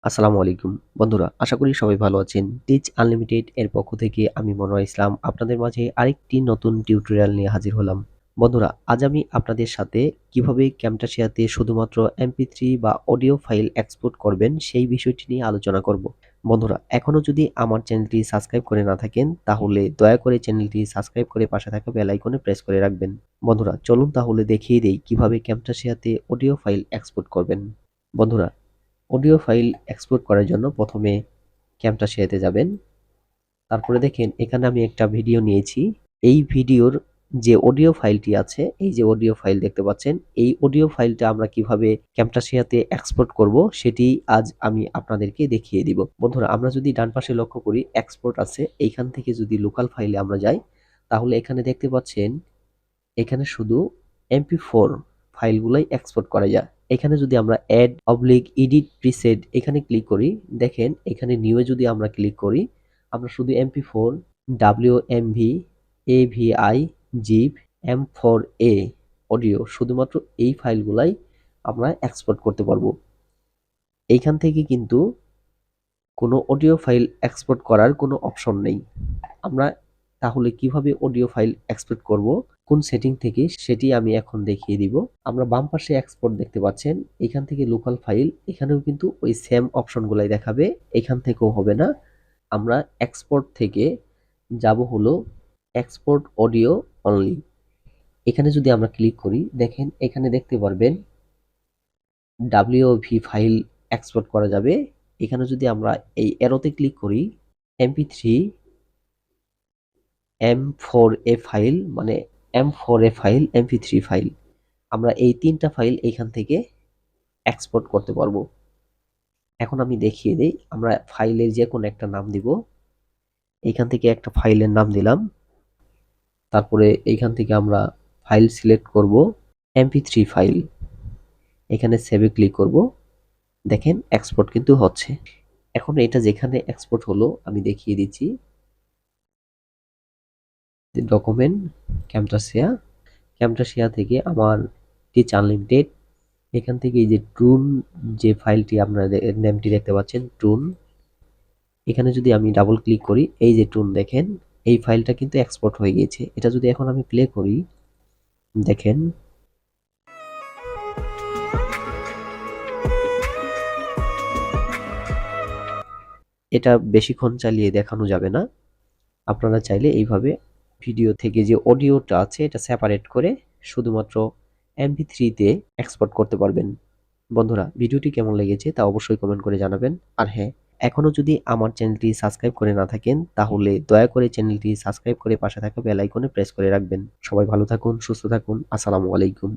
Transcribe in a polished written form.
আসসালামু আলাইকুম বন্ধুরা, আশা করি সবাই ভালো আছেন। টিচ আনলিমিটেড এর পক্ষ থেকে আমি মনোয়ার ইসলাম আপনাদের মাঝে আরেকটি নতুন টিউটোরিয়াল নিয়ে হাজির হলাম। বন্ধুরা, আজ আমি আপনাদের সাথে কিভাবে ক্যামটাসিয়াতে শুধুমাত্র এমপি3 বা অডিও ফাইল এক্সপোর্ট করবেন সেই বিষয়টি নিয়ে আলোচনা করব। বন্ধুরা, এখনো যদি আমার চ্যানেলটি সাবস্ক্রাইব করে না থাকেন তাহলে দয়া করে চ্যানেলটি সাবস্ক্রাইব করে পাশে থাকা বেল আইকনে প্রেস করে রাখবেন। বন্ধুরা, চলুন তাহলে দেখিয়ে দেই কিভাবে ক্যামটাসিয়াতে অডিও ফাইল এক্সপোর্ট করবেন। বন্ধুরা, অডিও ফাইল এক্সপোর্ট করার জন্য প্রথমে ক্যামটাসিয়াতে যাবেন। তারপরে দেখেন এখানে আমি একটা ভিডিও নিয়েছি। এই ভিডিওর যে অডিও ফাইলটি আছে, এই যে অডিও ফাইল দেখতে পাচ্ছেন, এই অডিও ফাইলটা আমরা কিভাবে ক্যামটাসিয়াতে এক্সপোর্ট করব সেটি আজ আমি আপনাদেরকে দেখিয়ে দিব। বন্ধুরা, আমরা যদি ডান পাশে লক্ষ্য করি এক্সপোর্ট আছে, এইখান থেকে যদি লোকাল ফাইলে আমরা যাই তাহলে এখানে দেখতে পাচ্ছেন এখানে শুধু mp4 ফাইলগুলাই এক্সপোর্ট করা যায়। এখানে যদি আমরা এডিট প্রিসেট এখানে ক্লিক করি, দেখেন এখানে নিউ এ যদি আমরা ক্লিক করি আমরা শুধু mp4 wmv avi zip m4a audio শুধুমাত্র এই ফাইলগুলাই আমরা এক্সপোর্ট করতে পারবো। এইখান থেকে কিন্তু কোনো অডিও ফাইল এক্সপোর্ট করার কোনো অপশন নেই। আমরা তাহলে কিভাবে অডিও ফাইল এক্সপোর্ট করব, কোন সেটিং থেকে, সেটি আমি এখন দেখিয়ে দিব। আমরা বাম পাশে এক্সপোর্ট দেখতে পাচ্ছেন, এখান থেকে লোকাল ফাইল, এখানেও কিন্তু ওই সেম অপশনগুলাই দেখাবে, এখান থেকেও হবে না। আমরা এক্সপোর্ট থেকে যাব হলো এক্সপোর্ট অডিও অনলি। এখানে যদি আমরা ক্লিক করি, দেখেন এখানে দেখতে পারবেন wv ফাইল এক্সপোর্ট করা যাবে। এখানে যদি আমরা এই অ্যারোতে ক্লিক করি, mp3 m4a ফাইল মানে m4a ফাইল, mp3 ফাইল, আমরা এই তিনটা ফাইল এখান থেকে এক্সপোর্ট করতে পারবো। এখন আমি দেখিয়ে দিই, আমরা ফাইলের যে কোনো একটা নাম দিব। এইখান থেকে একটা ফাইলের নাম দিলাম, তারপরে এইখান থেকে আমরা ফাইল সিলেক্ট করব mp3 ফাইল, এখানে সেভে ক্লিক করব। দেখেন এক্সপোর্ট কিন্তু হচ্ছে। এখন এটা যেখানে এক্সপোর্ট হলো আমি দেখিয়ে দিচ্ছি। ডকুমেন্ট ক্যামটাসিয়া থেকে আমার টিচ আনলিমিটেড, এখান থেকে এই যে ট্রুন যে ফাইলটি আপনারা নেমটি দেখতে পাচ্ছেন ট্রুন, এখানে যদি আমি ডাবল ক্লিক করি, এই যে ট্রুন দেখেন এই ফাইলটা কিন্তু এক্সপোর্ট হয়ে গিয়েছে। এটা যদি এখন আমি প্লে করি, দেখেন এটা বেশিক্ষণ চালিয়ে দেখানো যাবে না। আপনারা চাইলে এইভাবে ভিডিও থেকে যে অডিওটা আছে এটা সেপারেট করে শুধুমাত্র mp3-তে এক্সপোর্ট করতে পারবেন। বন্ধুরা, ভিডিওটি কেমন লেগেছে তা অবশ্যই কমেন্ট করে জানাবেন। আর হ্যাঁ, এখনো যদি আমার চ্যানেলটি সাবস্ক্রাইব করে না থাকেন তাহলে দয়া করে চ্যানেলটি সাবস্ক্রাইব করে পাশে থাকা বেল আইকনে প্রেস করে রাখবেন। সবাই ভালো থাকুন, সুস্থ থাকুন। আসসালামু আলাইকুম।